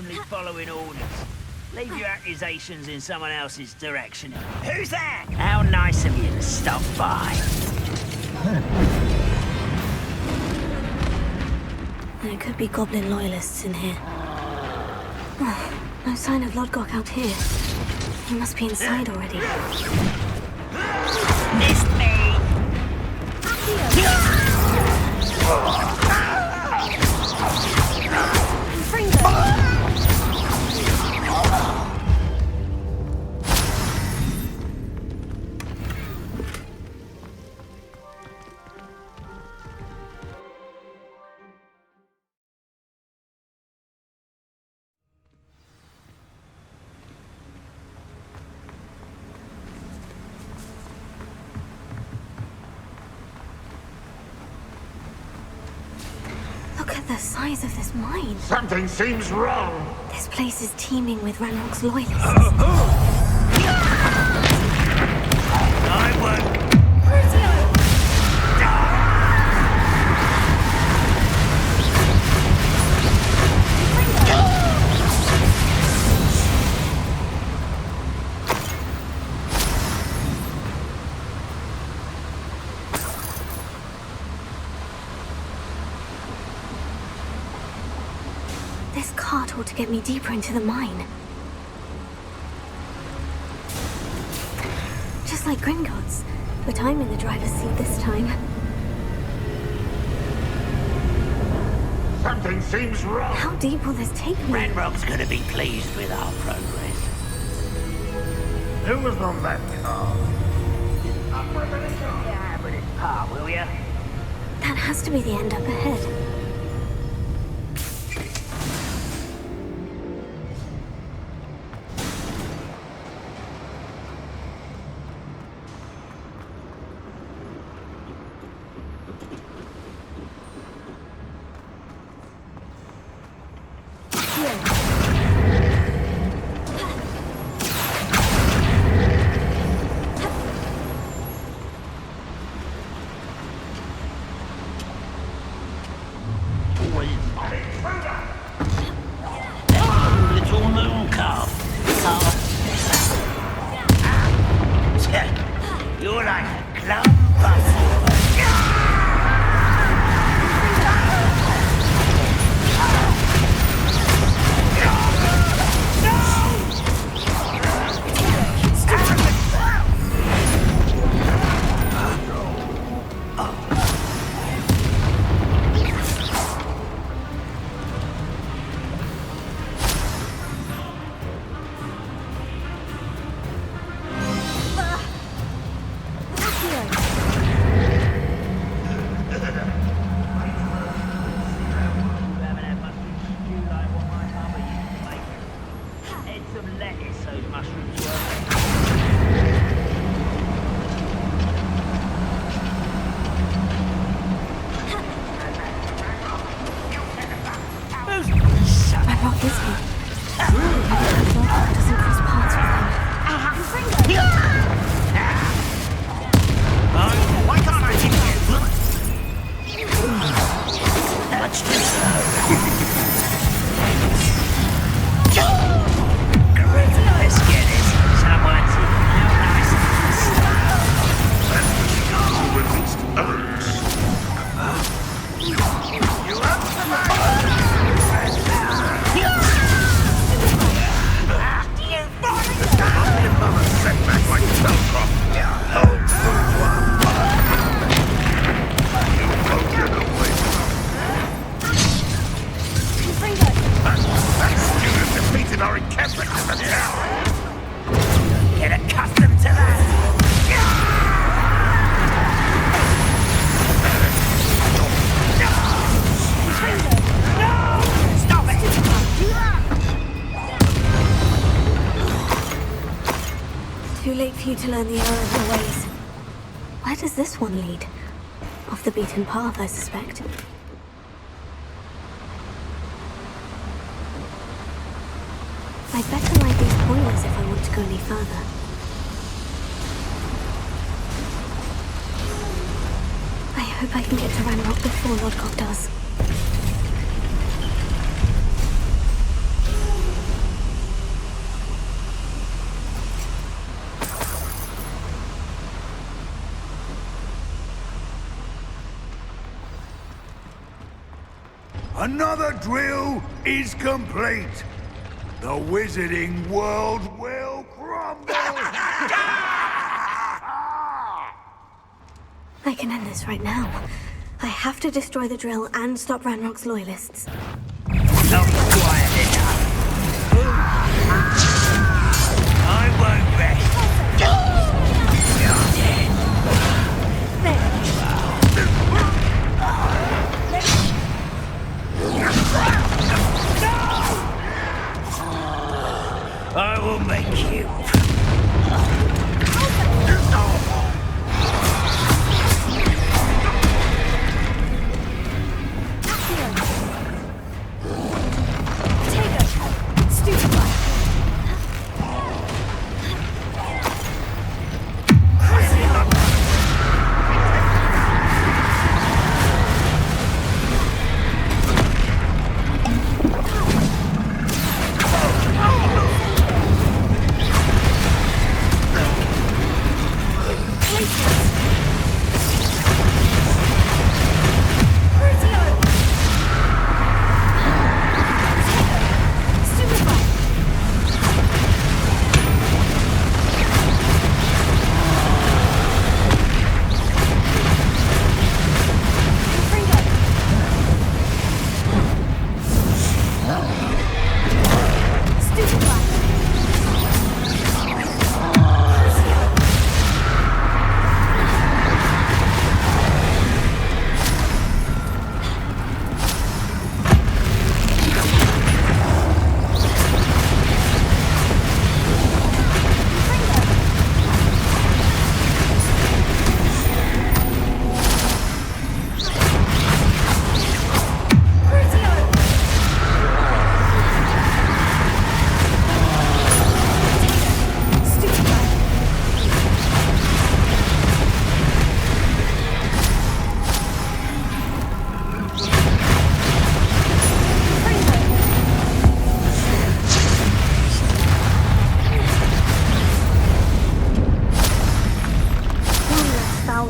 only following orders. Leave your accusations in someone else's direction. Who's that? How nice of you to stop by. There could be goblin loyalists in here. Oh, no sign of Lodgok out here. He must be inside already. Missed me! Look at the size of this mine. Something seems wrong. This place is teeming with Ranrock's loyalists. I won't. This cart ought to get me deeper into the mine. Just like Gringotts, but I'm in the driver's seat this time. Something seems wrong. How deep will this take me? Ranrock's gonna be pleased with our progress. Who was on that car? Yeah, but it's part, will ya? That has to be the end up ahead. Little moon calf. You're like a club buster. Ranrock is here. Lodgok doesn't cross paths with him. Why can't I hit you? Much too slow. Let's get it. Someone's how nice You up for Another setback like Spellcroft. Hold You won't get away. That student defeated our encampment in the tower. Get accustomed to that. Stop it! Too late for you to learn the error of your ways. Where does this one lead? Off the beaten path, I suspect. I'd better light these boilers if I want to go any further. I hope I can get to Ranrock before Lodgok does. Another drill is complete. The wizarding world will crumble. I can end this right now. I have to destroy the drill and stop Ranrock's loyalists. Not quiet enough. I won't rest. You're dead. I will make you.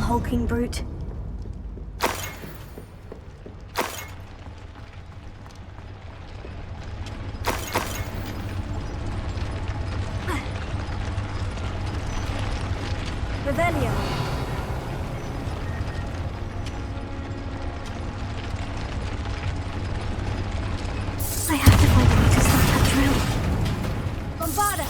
Hulking brute. Revelio. I have to find a way to stop that drill. Bombarda!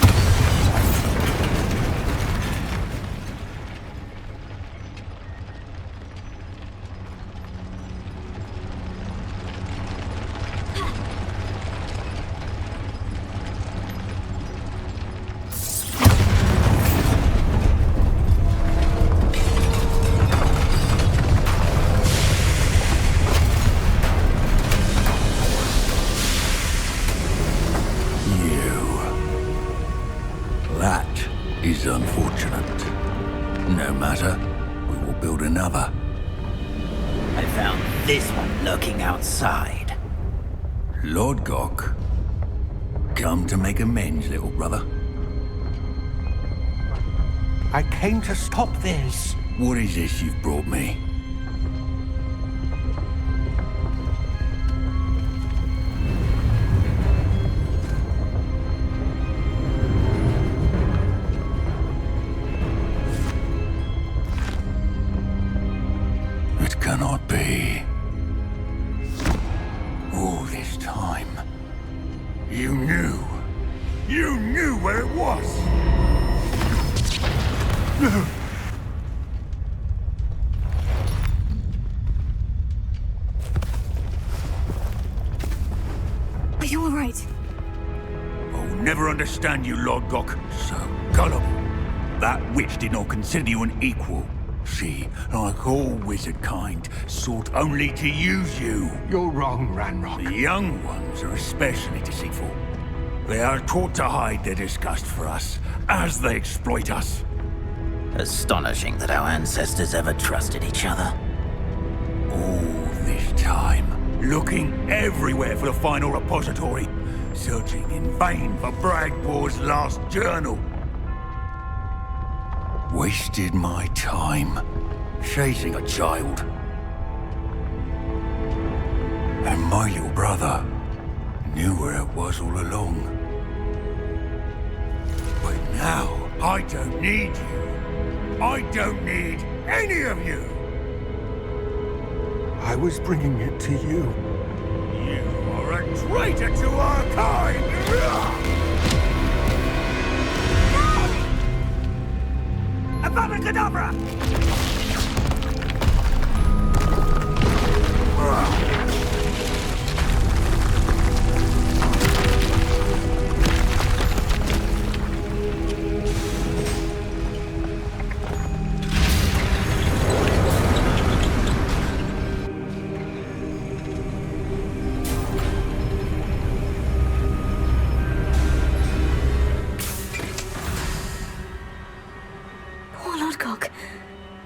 Is unfortunate. No matter, we will build another. I found this one lurking outside. Lord Gok, come to make amends, little brother. I came to stop this. What is this you've brought me? Cannot be. All this time, you knew where it was. No. Are you all right? I'll never understand you, Lord Gok. So gullible. That witch did not consider you an equal. She, like all wizard kind, sought only to use you. You're wrong, Ranrock. The young ones are especially deceitful. They are taught to hide their disgust for us, as they exploit us. Astonishing that our ancestors ever trusted each other. All this time, looking everywhere for the final repository, searching in vain for Bragbor's last journal. Wasted my time chasing a child. And my little brother knew where it was all along. But now, I don't need you. I don't need any of you. I was bringing it to you. You are a traitor to our kind! Abracadabra!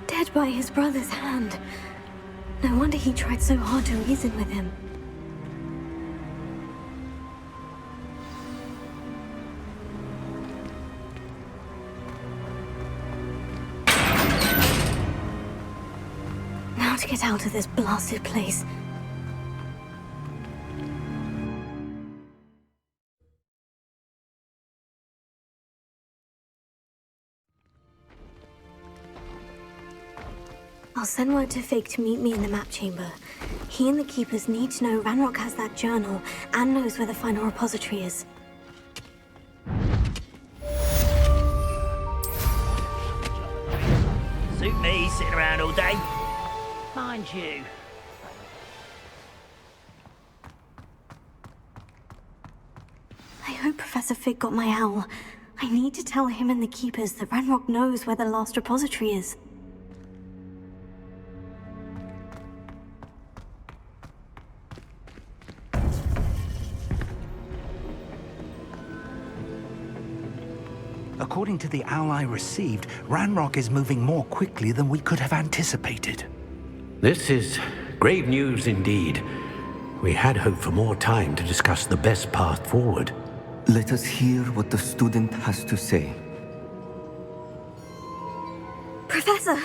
Dead by his brother's hand. No wonder he tried so hard to reason with him. Now to get out of this blasted place. I'll send word to Fig to meet me in the map chamber. He and the Keepers need to know Ranrock has that journal and knows where the final repository is. Suit me sitting around all day. Mind you. I hope Professor Fig got my owl. I need to tell him and the Keepers that Ranrock knows where the last repository is. According to the owl I received, Ranrock is moving more quickly than we could have anticipated. This is grave news indeed. We had hoped for more time to discuss the best path forward. Let us hear what the student has to say. Professor,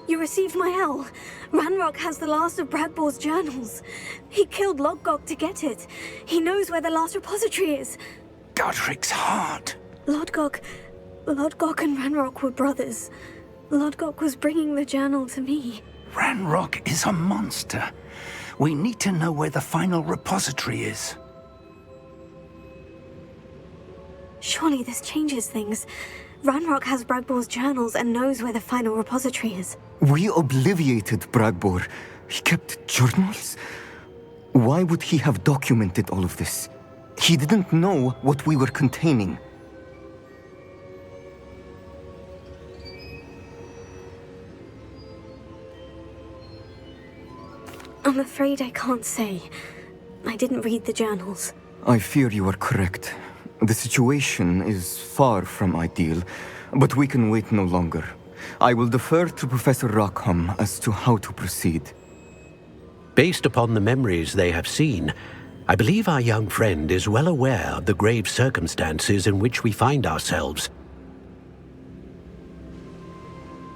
you received my owl. Ranrock has the last of Bradbor's journals. He killed Lodgok to get it. He knows where the last repository is. Godric's heart. Lodgok and Ranrock were brothers. Lodgok was bringing the journal to me. Ranrock is a monster. We need to know where the final repository is. Surely this changes things. Ranrock has Bradbor's journals and knows where the final repository is. We obliviated Bradbor. He kept journals? Why would he have documented all of this? He didn't know what we were containing. I'm afraid I can't say. I didn't read the journals. I fear you are correct. The situation is far from ideal, but we can wait no longer. I will defer to Professor Rockham as to how to proceed. Based upon the memories they have seen, I believe our young friend is well aware of the grave circumstances in which we find ourselves.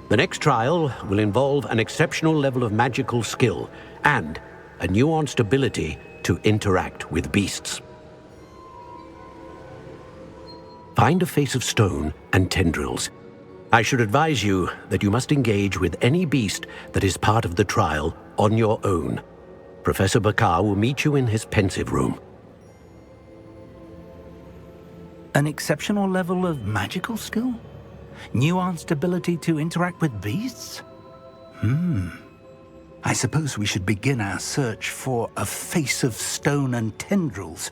The next trial will involve an exceptional level of magical skill and a nuanced ability to interact with beasts. Find a face of stone and tendrils. I should advise you that you must engage with any beast that is part of the trial on your own. Professor Bakar will meet you in his pensive room. An exceptional level of magical skill? Nuanced ability to interact with beasts? I suppose we should begin our search for a face of stone and tendrils,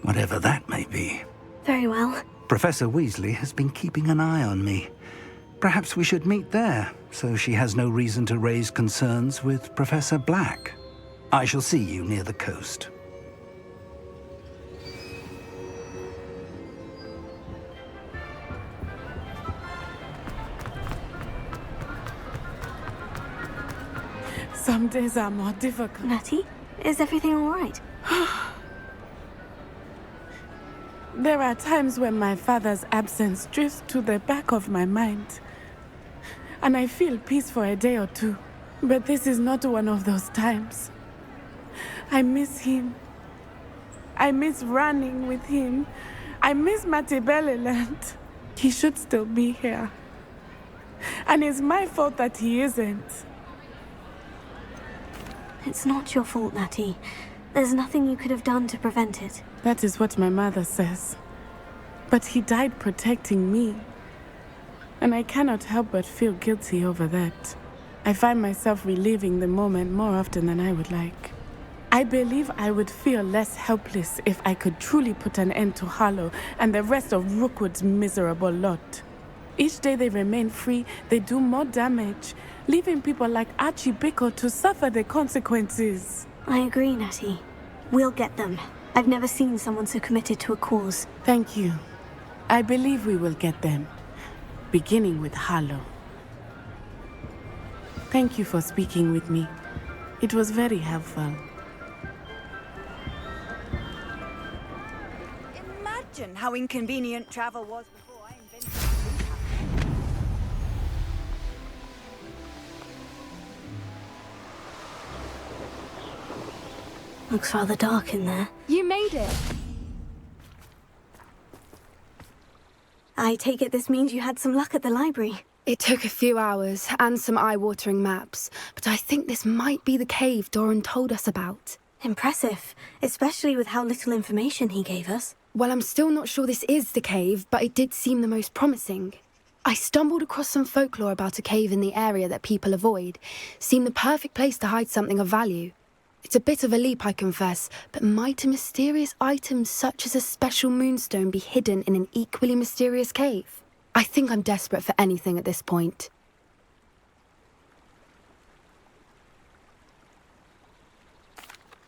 whatever that may be. Very well. Professor Weasley has been keeping an eye on me. Perhaps we should meet there, so she has no reason to raise concerns with Professor Black. I shall see you near the coast. Some days are more difficult. Natty, is everything all right? There are times when my father's absence drifts to the back of my mind, and I feel peace for a day or two. But this is not one of those times. I miss him. I miss running with him. I miss Matibeleland. He should still be here. And it's my fault that he isn't. It's not your fault, Natty. There's nothing you could have done to prevent it. That is what my mother says. But he died protecting me. And I cannot help but feel guilty over that. I find myself reliving the moment more often than I would like. I believe I would feel less helpless if I could truly put an end to Harlow and the rest of Rookwood's miserable lot. Each day they remain free, they do more damage, leaving people like Archie Bickle to suffer the consequences. I agree, Natty. We'll get them. I've never seen someone so committed to a cause. Thank you. I believe we will get them, beginning with Harlow. Thank you for speaking with me. It was very helpful. Imagine how inconvenient travel was before I invented it. Looks rather dark in there. You made it. I take it this means you had some luck at the library. It took a few hours and some eye-watering maps, but I think this might be the cave Doran told us about. Impressive, especially with how little information he gave us. Well, I'm still not sure this is the cave, but it did seem the most promising. I stumbled across some folklore about a cave in the area that people avoid. Seemed the perfect place to hide something of value. It's a bit of a leap, I confess, but might a mysterious item such as a special moonstone be hidden in an equally mysterious cave? I think I'm desperate for anything at this point.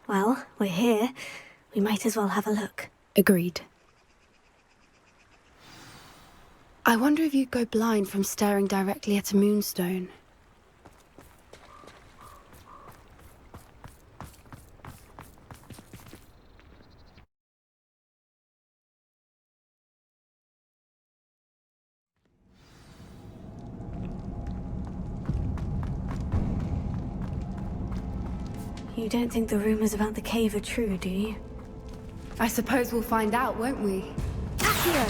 Well, we're here. We might as well have a look. Agreed. I wonder if you'd go blind from staring directly at a moonstone. You don't think the rumors about the cave are true, do you? I suppose we'll find out, won't we? Accio!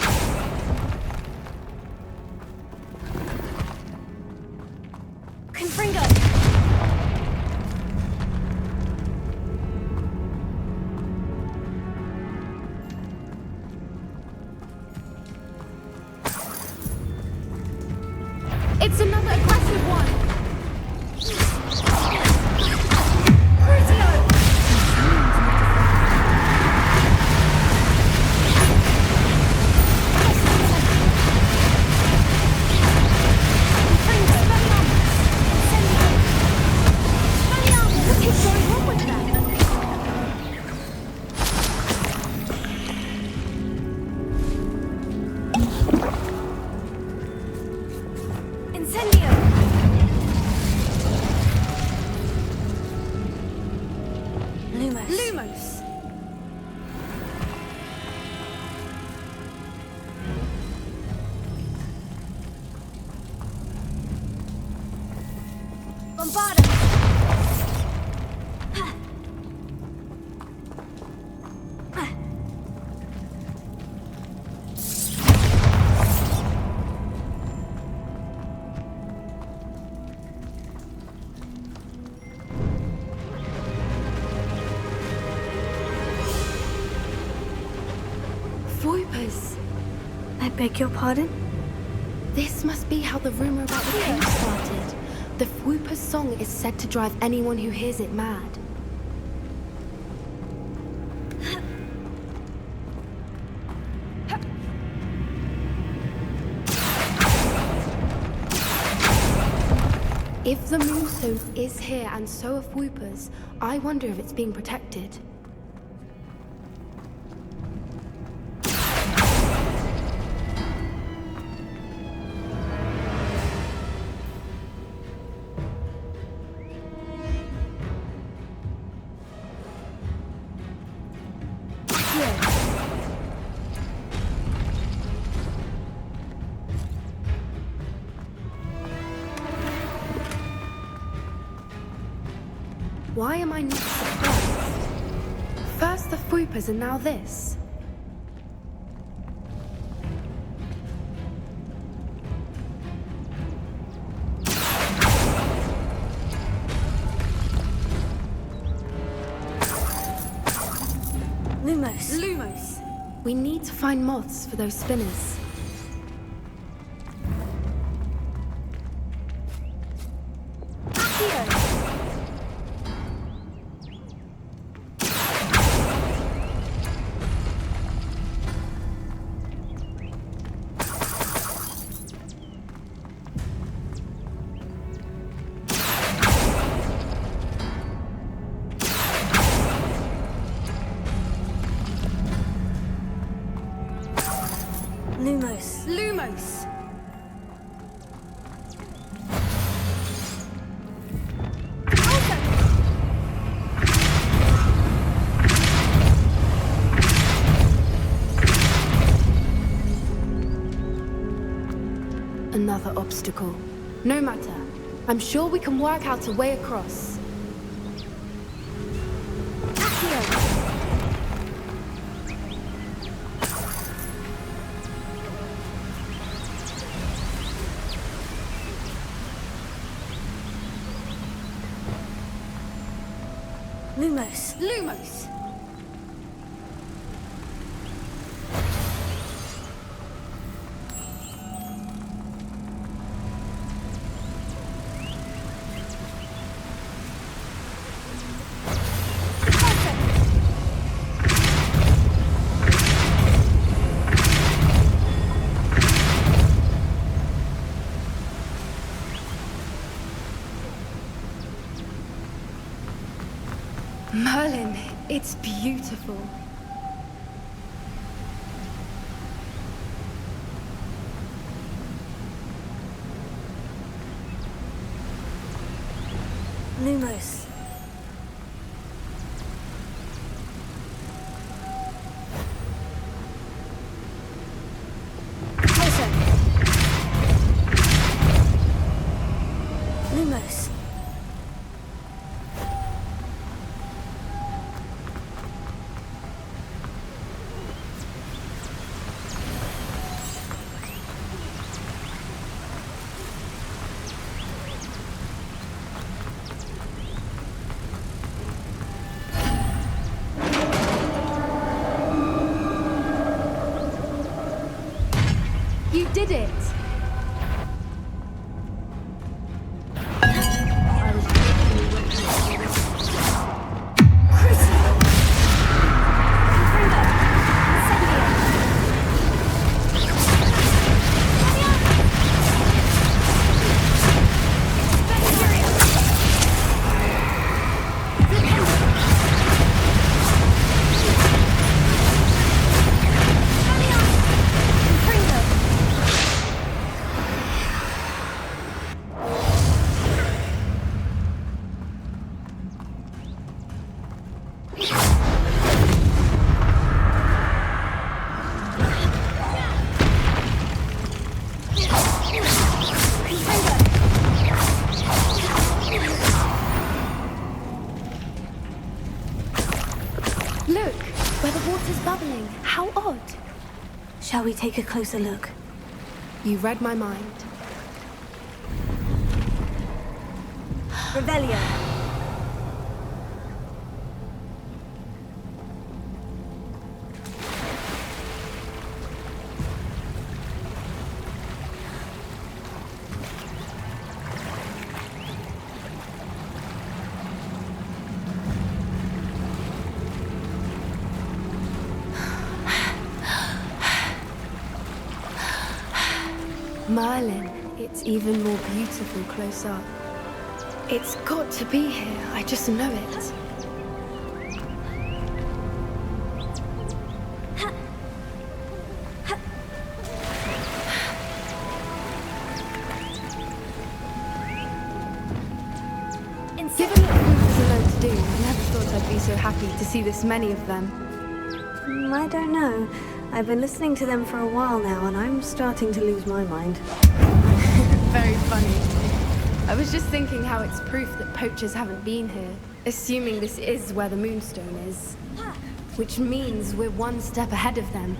Confringo! It's another aggressive one! I beg your pardon? This must be how the rumor about the cave started. The Whooper's song is said to drive anyone who hears it mad. If the Moonstone is here and so are Whoopers, I wonder if it's being protected. Why am I not surprised? First the Fuipas and now this. Lumos. Lumos! We need to find moths for those spinners. Lumos. Lumos! Another obstacle. No matter. I'm sure we can work out a way across. Lumos. Lumos! Merlin, it's beautiful. Lumos. Lumos. You did it! Look, where the water's bubbling. How odd. Shall we take a closer look? You read my mind. Revelio. Merlin, it's even more beautiful close up. It's got to be here, I just know it. Given what Luke was alone to do, I never thought I'd be so happy to see this many of them. I don't know. I've been listening to them for a while now, and I'm starting to lose my mind. Very funny. I was just thinking how it's proof that poachers haven't been here. Assuming this is where the Moonstone is. Which means we're one step ahead of them.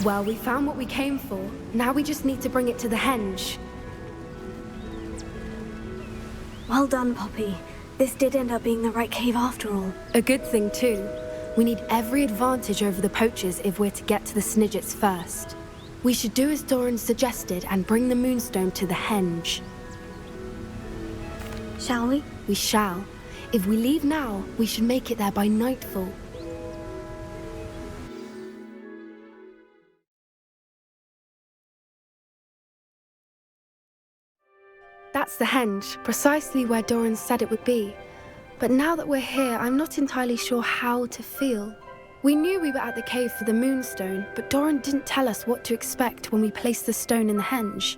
Well, we found what we came for. Now we just need to bring it to the henge. Well done, Poppy. This did end up being the right cave after all. A good thing, too. We need every advantage over the poachers if we're to get to the Snidgets first. We should do as Doran suggested and bring the Moonstone to the henge. Shall we? We shall. If we leave now, we should make it there by nightfall. That's the henge, precisely where Doran said it would be. But now that we're here, I'm not entirely sure how to feel. We knew we were at the cave for the Moonstone, but Doran didn't tell us what to expect when we placed the stone in the henge.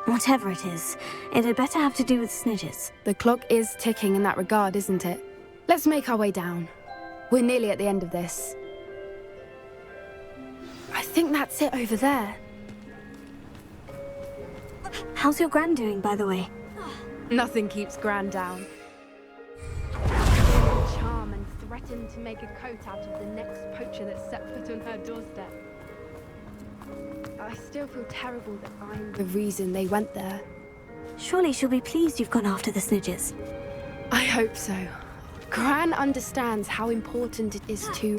Whatever it is, it had better have to do with Snidgets. The clock is ticking in that regard, isn't it? Let's make our way down. We're nearly at the end of this. I think that's it over there. How's your Gran doing, by the way? Nothing keeps Gran down. Charm and threaten to make a coat out of the next poacher that set foot on her doorstep. I still feel terrible that I'm the reason they went there. Surely she'll be pleased you've gone after the Snidgets. I hope so. Gran understands how important it is to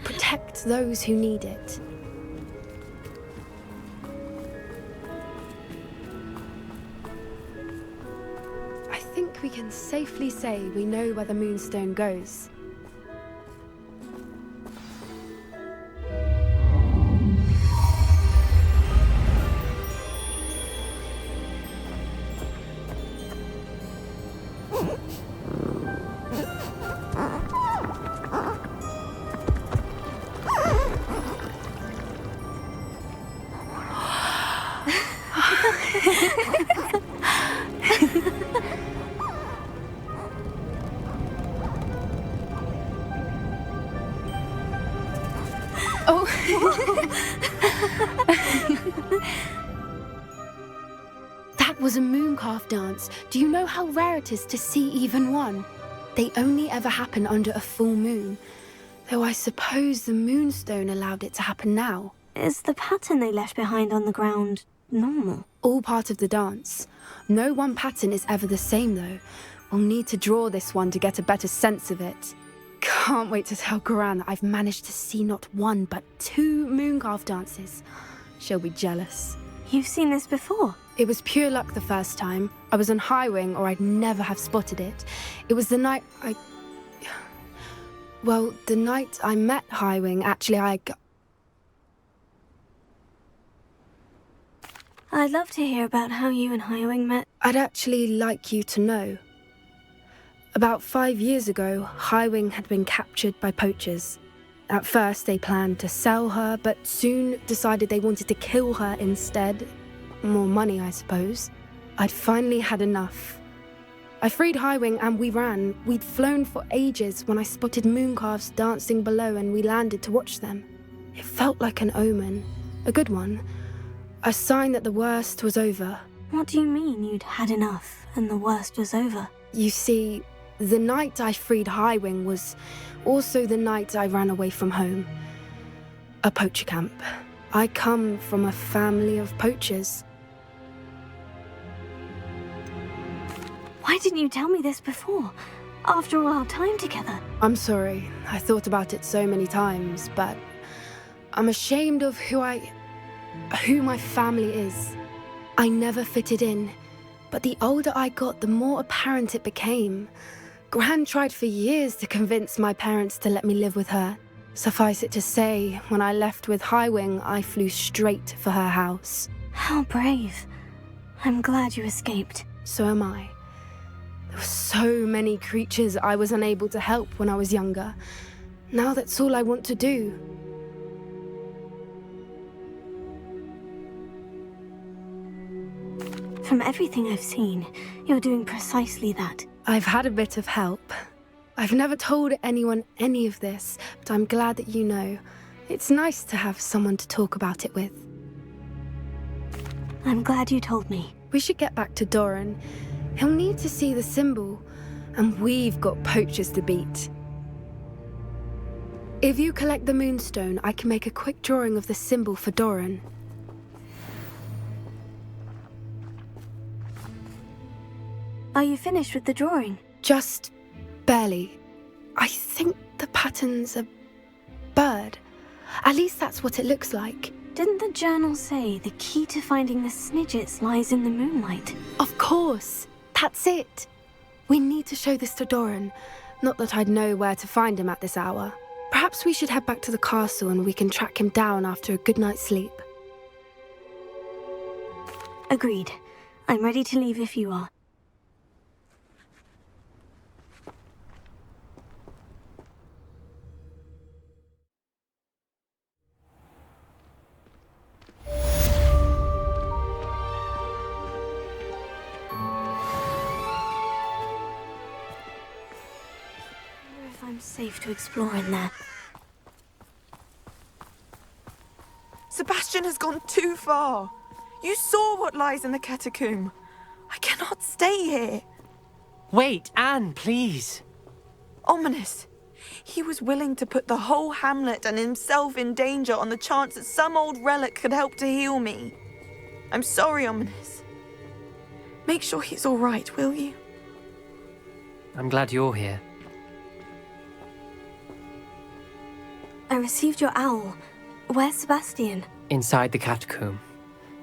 protect those who need it. I think we can safely say we know where the Moonstone goes. That was a mooncalf dance. Do you know how rare it is to see even one? They only ever happen under a full moon. Though I suppose the Moonstone allowed it to happen now. Is the pattern they left behind on the ground normal? All part of the dance. No one pattern is ever the same, though. We'll need to draw this one to get a better sense of it. Can't wait to tell Gran that I've managed to see not one, but 2 mooncalf dances. She'll be jealous. You've seen this before? It was pure luck the first time. I was on Highwing, or I'd never have spotted it. It was the night Well, the night I met Highwing, actually, I'd love to hear about how you and Highwing met. I'd actually like you to know. About 5 years ago, Highwing had been captured by poachers. At first, they planned to sell her, but soon decided they wanted to kill her instead. More money, I suppose. I'd finally had enough. I freed Highwing and we ran. We'd flown for ages when I spotted mooncalves dancing below and we landed to watch them. It felt like an omen. A good one. A sign that the worst was over. What do you mean you'd had enough and the worst was over? You see, the night I freed Highwing was also the night I ran away from home. A poacher camp. I come from a family of poachers. Why didn't you tell me this before? After all our time together. I'm sorry. I thought about it so many times, but I'm ashamed of who my family is. I never fitted in, but the older I got, the more apparent it became. Gran tried for years to convince my parents to let me live with her. Suffice it to say, when I left with Highwing, I flew straight for her house. How brave. I'm glad you escaped. So am I. There were so many creatures I was unable to help when I was younger. Now that's all I want to do. From everything I've seen, you're doing precisely that. I've had a bit of help. I've never told anyone any of this, but I'm glad that you know. It's nice to have someone to talk about it with. I'm glad you told me. We should get back to Doran. He'll need to see the symbol, and we've got poachers to beat. If you collect the moonstone, I can make a quick drawing of the symbol for Doran. Are you finished with the drawing? Just barely. I think the pattern's a bird. At least that's what it looks like. Didn't the journal say the key to finding the Snidgets lies in the moonlight? Of course. That's it. We need to show this to Doran. Not that I'd know where to find him at this hour. Perhaps we should head back to the castle and we can track him down after a good night's sleep. Agreed. I'm ready to leave if you are. I'm safe to explore in there. Sebastian has gone too far. You saw what lies in the catacomb. I cannot stay here. Wait, Anne, please. Ominous. He was willing to put the whole hamlet and himself in danger on the chance that some old relic could help to heal me. I'm sorry, Ominous. Make sure he's all right, will you? I'm glad you're here. I received your owl. Where's Sebastian? Inside the catacomb.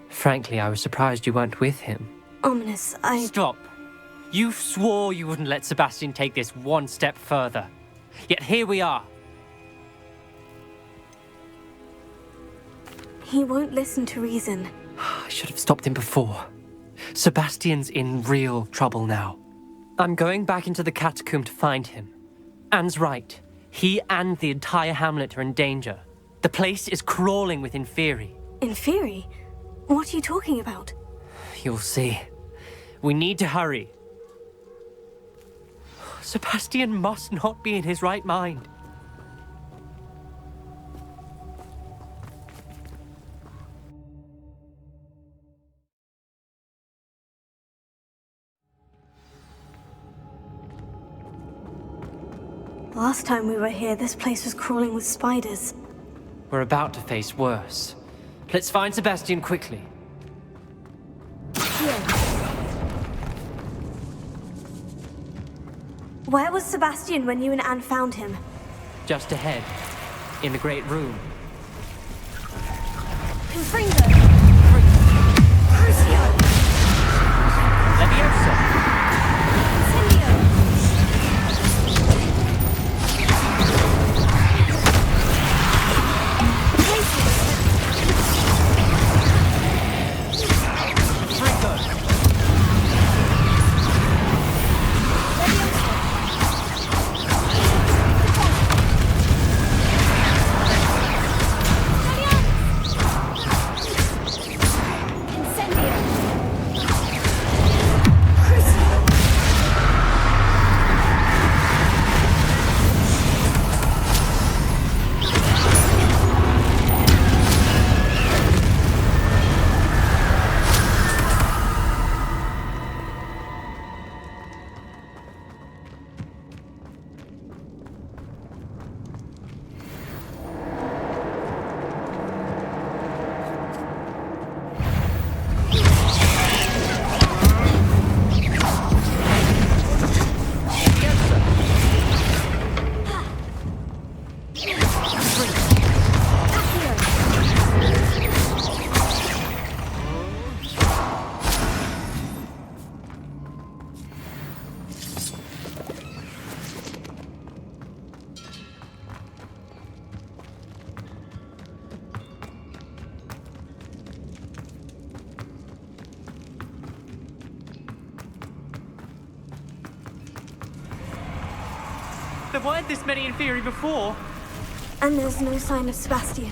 Frankly, I was surprised you weren't with him. Ominous, Stop. You swore you wouldn't let Sebastian take this one step further. Yet here we are. He won't listen to reason. I should have stopped him before. Sebastian's in real trouble now. I'm going back into the catacomb to find him. Anne's right. He and the entire hamlet are in danger. The place is crawling with Inferi. Inferi? What are you talking about? You'll see. We need to hurry. Sebastian must not be in his right mind. Last time we were here, this place was crawling with spiders. We're about to face worse. Let's find Sebastian quickly. Here. Where was Sebastian when you and Anne found him? Just ahead, in the Great Room. Enfrentando! Leviosa! There weren't this many Inferi before. And there's no sign of Sebastian.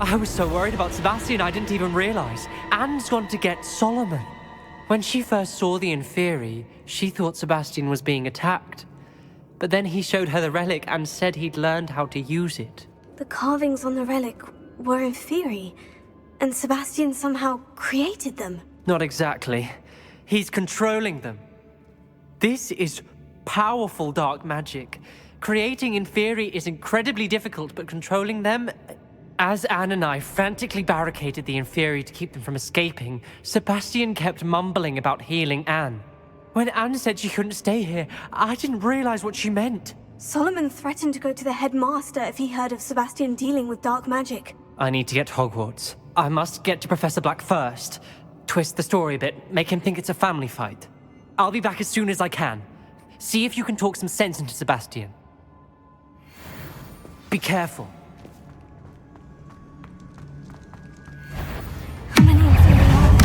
I was so worried about Sebastian I didn't even realize. Anne's gone to get Solomon. When she first saw the Inferi, she thought Sebastian was being attacked. But then he showed her the relic and said he'd learned how to use it. The carvings on the relic were Inferi, and Sebastian somehow created them. Not exactly. He's controlling them. This is powerful dark magic. Creating Inferi is incredibly difficult, but controlling them... As Anne and I frantically barricaded the Inferi to keep them from escaping, Sebastian kept mumbling about healing Anne. When Anne said she couldn't stay here, I didn't realize what she meant. Solomon threatened to go to the headmaster if he heard of Sebastian dealing with dark magic. I need to get to Hogwarts. I must get to Professor Black first. Twist the story a bit, make him think it's a family fight. I'll be back as soon as I can. See if you can talk some sense into Sebastian. Be careful. How many Inferi are there?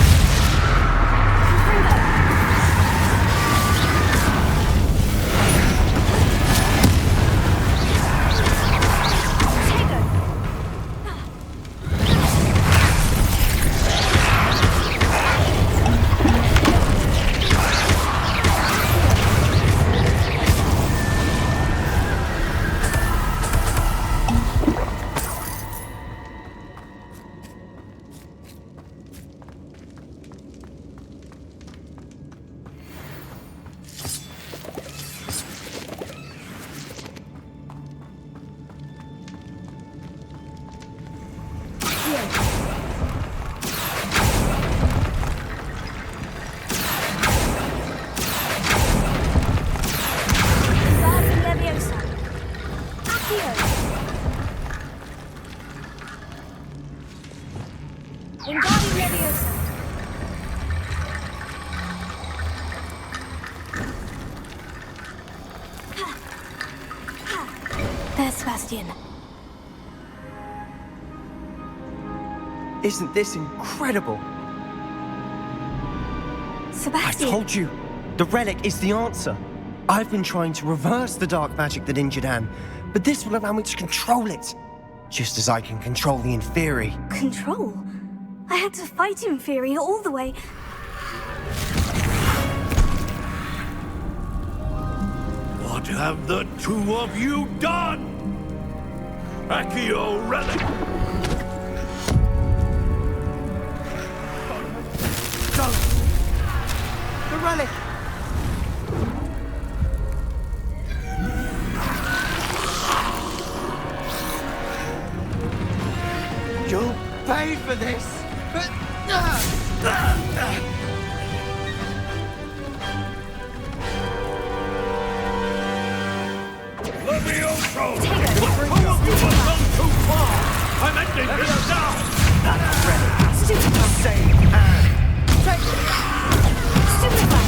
There's Sebastian. Isn't this incredible? Sebastian! I told you, the relic is the answer. I've been trying to reverse the dark magic that injured Anne, but this will allow me to control it. Just as I can control the Inferi. Control? I had to fight Inferi all the way... What have the two of you done? Accio relic! The relic! You'll pay for this! Levioso! Who of you have gone too far? I'm ending this now! Save Anne! Stupefy!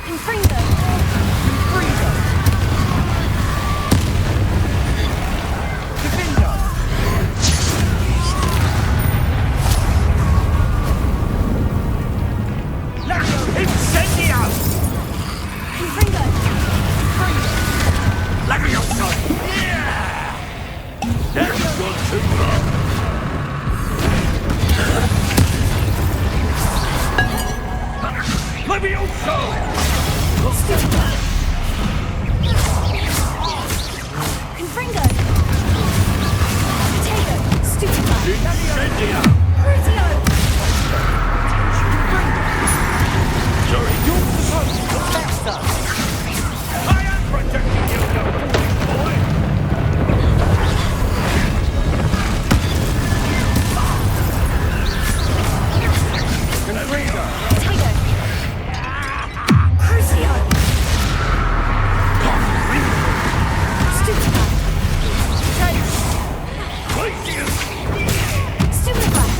Enfrentando! Enfrentando! Defendo! Incendio! Enfrentando! Levioso! Yeah! That's gone too far! Levioso! Confringo! Potato! Stupefy! Incendio! Crucio! Sorry, you're supposed to protect us! I am protecting you, you boy! Confringo! Potato! Crucio! Stupefy! Glacius! Stupefy!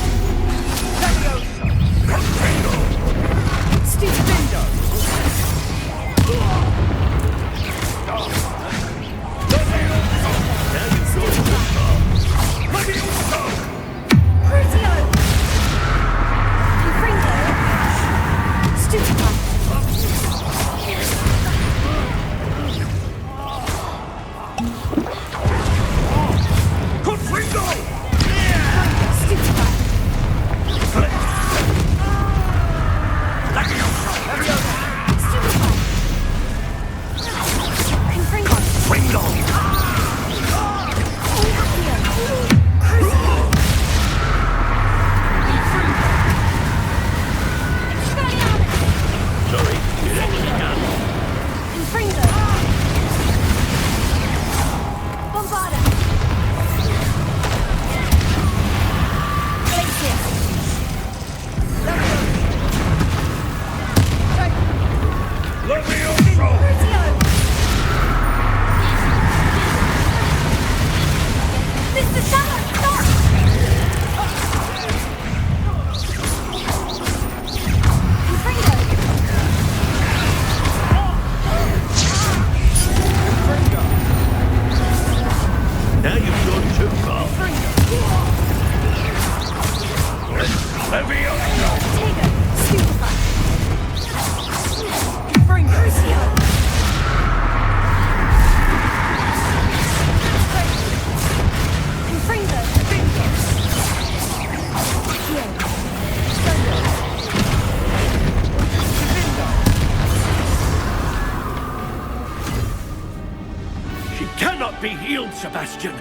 Sebastian.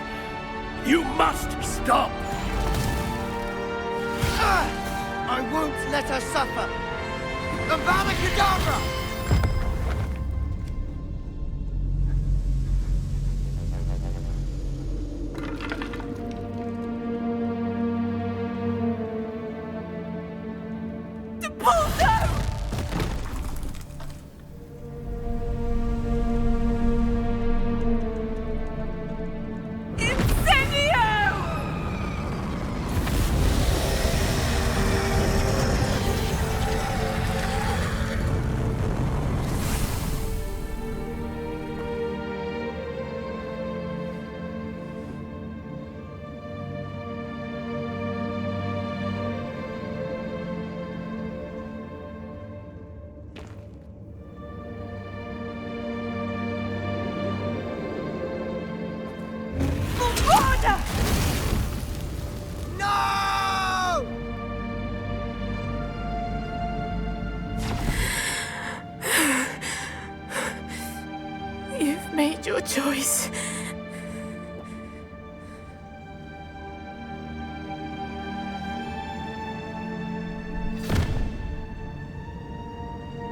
You must stop! I won't let her suffer! Avada Kedavra! You've made your choice.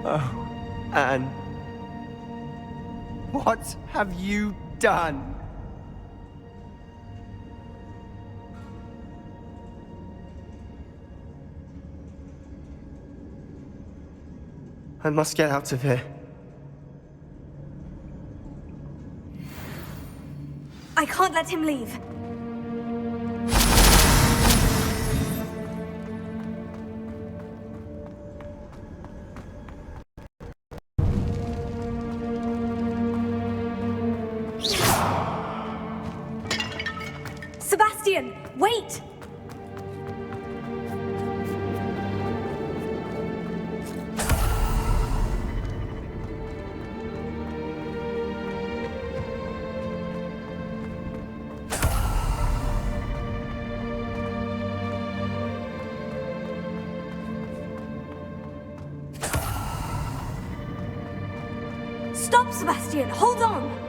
Oh, Anne. What have you done? I must get out of here. I can't let him leave. Sebastian, wait! Stop, Sebastian! Hold on!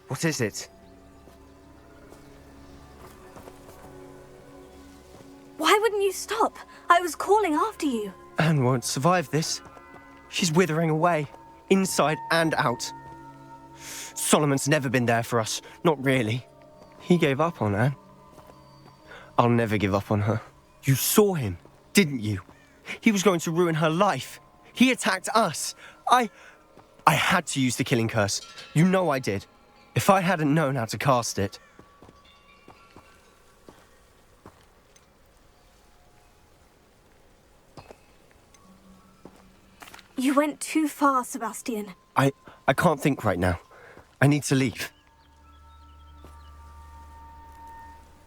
What is it? Why wouldn't you stop? I was calling after you. Anne won't survive this. She's withering away, inside and out. Solomon's never been there for us, not really. He gave up on Anne. I'll never give up on her. You saw him, didn't you? He was going to ruin her life. He attacked us. I had to use the killing curse. You know I did. If I hadn't known how to cast it... You went too far, Sebastian. I can't think right now. I need to leave.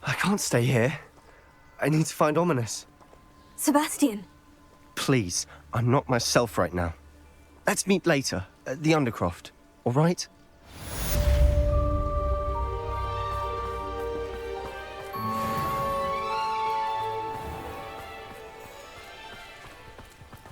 I can't stay here. I need to find Ominous. Sebastian. Please, I'm not myself right now. Let's meet later, at the Undercroft, all right?